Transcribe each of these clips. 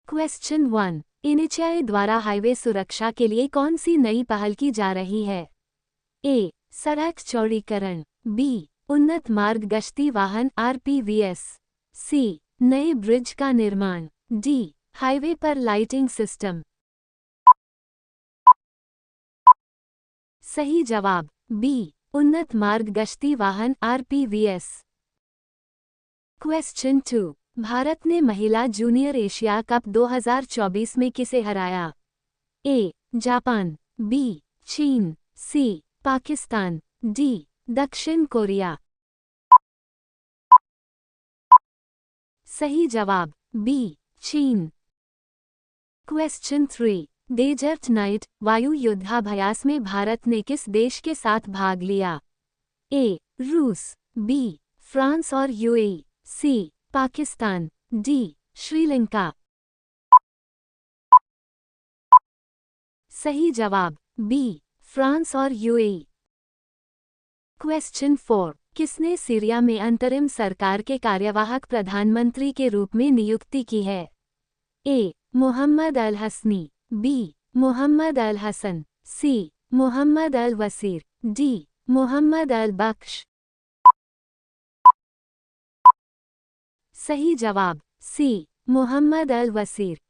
Question 1। NHAI द्वारा highway सुरक्षा के लिए कौन सी नई पहल की जा रही है? ए. सड़क चौड़ीकरण। बी. उन्नत मार्ग गश्ती वाहन आरपीवीएस। सी. नए ब्रिज का निर्माण। डी. हाईवे पर लाइटिंग सिस्टम। सही जवाब बी. उन्नत मार्ग गश्ती वाहन आरपीवीएस। क्वेश्चन 2। भारत ने महिला जूनियर एशिया कप 2024 में किसे हराया? ए. जापान। बी. चीन। सी. पाकिस्तान। डी. दक्षिण कोरिया। सही जवाब बी. चीन। क्वेश्चन 3। डेजर्ट नाइट वायु युद्धाभ्यास में भारत ने किस देश के साथ भाग लिया? ए. रूस। बी. फ्रांस और यूएई। सी. पाकिस्तान। डी. श्रीलंका। सही जवाब बी. फ्रांस और यूएई। क्वेश्चन 4। किसने सीरिया में अंतरिम सरकार के कार्यवाहक प्रधानमंत्री के रूप में नियुक्ति की है? ए. मोहम्मद अल हसनी। बी. मोहम्मद अल हसन। सी. मोहम्मद अल वसीर। डी. मोहम्मद अल बख्श। सही जवाब सी. मोहम्मद अल वसीर।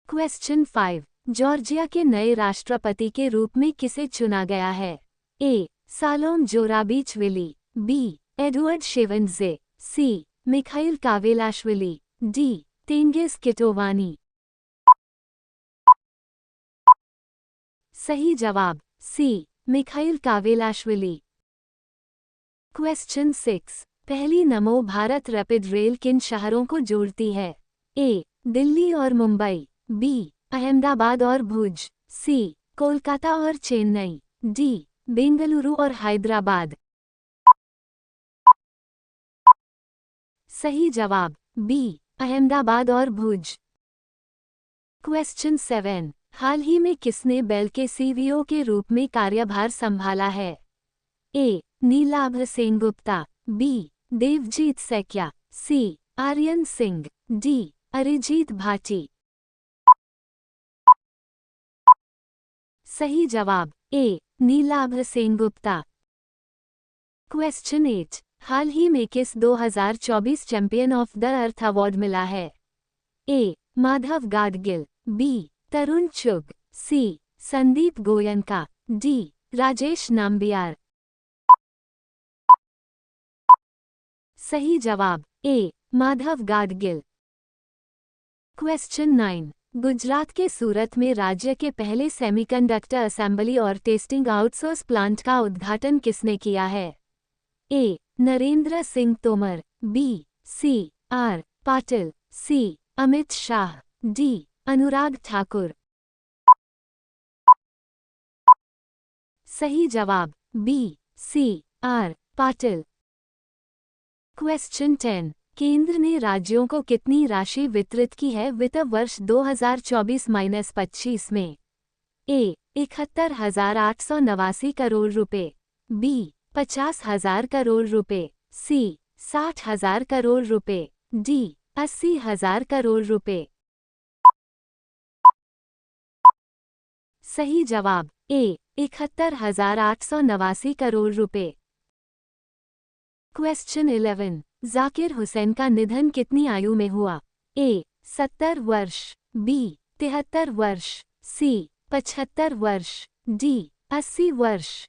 क्वेश्चन 5। जॉर्जिया के नए राष्ट्रपति के रूप में किसे चुना गया है? ए. सालोम जोराबिचविली। बी. एडवर्ड शेवंडजे। सी. मिखाइल कावेलाशविली। डी. तेंगिस किटोवानी। सही जवाब सी. मिखाइल कावेलाशविली। क्वेश्चन 6। पहली नमो भारत रैपिड रेल किन शहरों को जोड़ती है? ए. दिल्ली और मुंबई। बी. अहमदाबाद और भुज। सी. कोलकाता और चेन्नई। डी. बेंगलुरु और हैदराबाद। सही जवाब बी. अहमदाबाद और भुज। क्वेश्चन 7। हाल ही में किसने बेल के सीवीओ के रूप में कार्यभार संभाला है? ए. नीलाभ सेनगुप्ता। बी. देवजीत सैकिया। सी. आर्यन सिंह। डी. अरिजीत भाटी। सही जवाब ए. नीलाभ सेनगुप्ता। क्वेश्चन 8। हाल ही में किस 2024 champion of the earth award मिला है? ए. माधव गाडगिल। बी. तरुण चुग। सी. संदीप गोयनका। डी. राजेश नाम्बियार। सही जवाब ए. माधव गाडगिल। क्वेश्चन 9। गुजरात के सूरत में राज्य के पहले सेमीकंडक्टर असेंबली और टेस्टिंग आउटसोर्स प्लांट का उद्घाटन किसने किया है? A. Narendra Singh Tomar. B. C. R. Patil. C. Amit Shah. D. Anurag Thakur. सही जवाब B. C. R. Patil. Question 10। केंद्र ने राज्यों को कितनी राशि वितरित की है वित्त वर्ष 2024-25 में? ए. 71,889 करोड़ रुपए। बी. 50,000 करोड़ रुपए। सी. 60,000 करोड़ रुपए। डी. 80,000 करोड़ रुपए। सही जवाब ए. 71,889 करोड़ रुपए। क्वेश्चन 11। जाकिर हुसैन का निधन कितनी आयु में हुआ? ए. 70 वर्ष। बी. 73 वर्ष। सी. 75 वर्ष। डी. 80 वर्ष।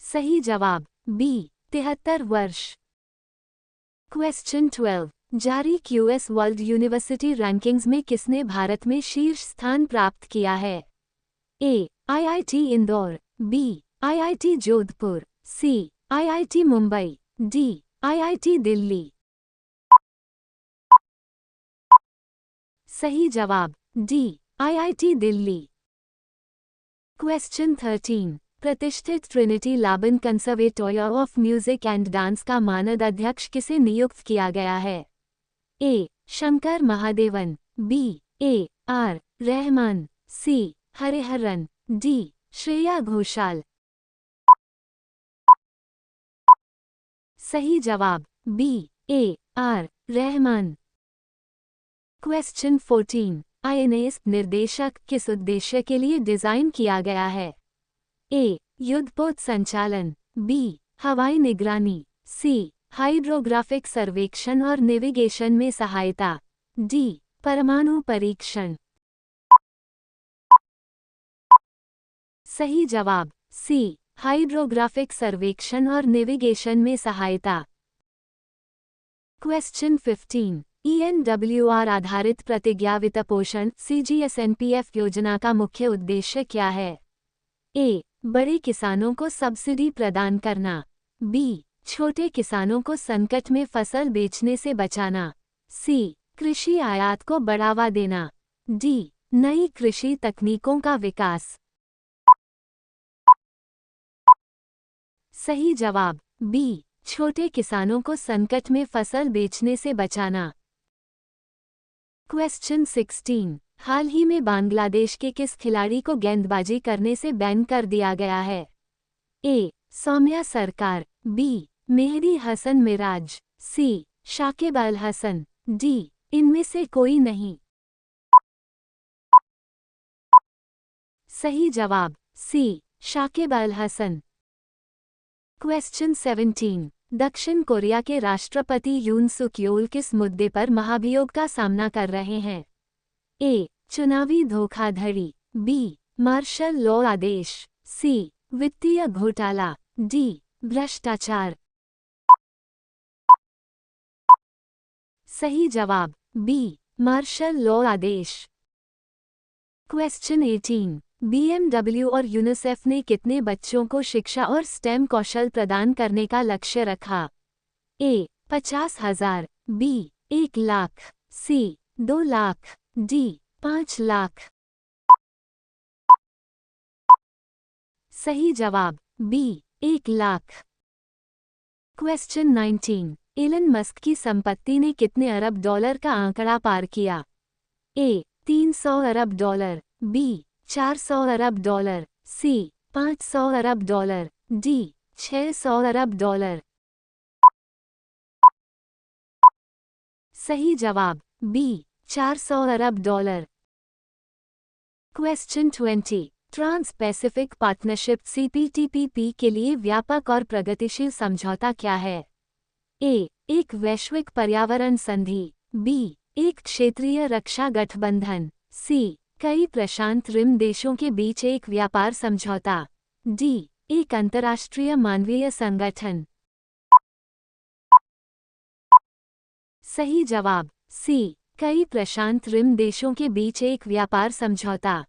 सही जवाब बी. 73 वर्ष। क्वेश्चन 12। जारी क्यूएस वर्ल्ड यूनिवर्सिटी रैंकिंग्स में किसने भारत में शीर्ष स्थान प्राप्त किया है? A. IIT Indore. B. IIT Jodhpur. C. IIT Mumbai. D. IIT Delhi. सही जवाब डी. आईआईटी दिल्ली। क्वेश्चन 13। प्रतिष्ठित Trinity Laban conservatoire of music and dance का मानद अध्यक्ष किसे नियुक्त किया गया है? A. Shankar Mahadevan. B. A. R. Rahman. C. Hariharan. D. Shreya Ghoshal. सही जवाब B. A R Rahman. Question 14, INS Nirdeshak किस उद्देश्य के लिए डिजाइन किया गया है? ए युद्धपोत संचालन, बी हवाई निगरानी, सी हाइड्रोग्राफिक सर्वेक्षण और नेविगेशन में सहायता, डी परमाणु परीक्षण। सही जवाब सी हाइड्रोग्राफिक सर्वेक्षण और नेविगेशन में सहायता। क्वेश्चन 15, ENWR आधारित प्रतिज्ञा वित्तपोषण CGSNPF योजना का मुख्य उद्देश्य क्या है? ए बड़े किसानों को सब्सिडी प्रदान करना, बी छोटे किसानों को संकट में फसल बेचने से बचाना, सी कृषि आयात को बढ़ावा देना, डी नई कृषि तकनीकों का विकास। सही जवाब बी छोटे किसानों को संकट में फसल बेचने से बचाना। क्वेश्चन 16, हाल ही में बांग्लादेश के किस खिलाड़ी को गेंदबाजी करने से बैन कर दिया गया है? ए सौम्या सरकार, बी मेहदी हसन मिराज, सी शाकिब अल हसन, डी इनमें से कोई नहीं। सही जवाब सी शाकिब अल हसन। क्वेश्चन 17, दक्षिण कोरिया के राष्ट्रपति यून सुक योल किस मुद्दे पर महाभियोग का सामना कर रहे हैं? ए चुनावी धोखाधड़ी, बी मार्शल लॉ आदेश, सी वित्तीय घोटाला, डी भ्रष्टाचार। सही जवाब बी मार्शल लॉ आदेश। क्वेश्चन 18, BMW और यूनिसेफ ने कितने बच्चों को शिक्षा और स्टेम कौशल प्रदान करने का लक्ष्य रखा? A 50,000, B 1 lakh, C 2 lakh, D 5 lakh. सही जवाब B 1 lakh. Question 19, Elon Musk की संपत्ति ने कितने अरब डॉलर का आंकड़ा पार किया? ए 300 अरब डॉलर, बी 400 अरब डॉलर, सी 500 अरब डॉलर, डी 600 अरब डॉलर। सही जवाब बी 400 अरब dollar. Question 20, trans pacific partnership CPTPP के लिए व्यापक और प्रगतिशील समझौता क्या है? ए एक वैश्विक पर्यावरण संधि, बी एक क्षेत्रीय रक्षा गठबंधन, सी कई प्रशांत रिम देशों के बीच एक व्यापार समझौता, डी एक अंतर्राष्ट्रीय मानवीय संगठन। सही जवाब सी कई प्रशांत रिम देशों के बीच एक व्यापार समझौता।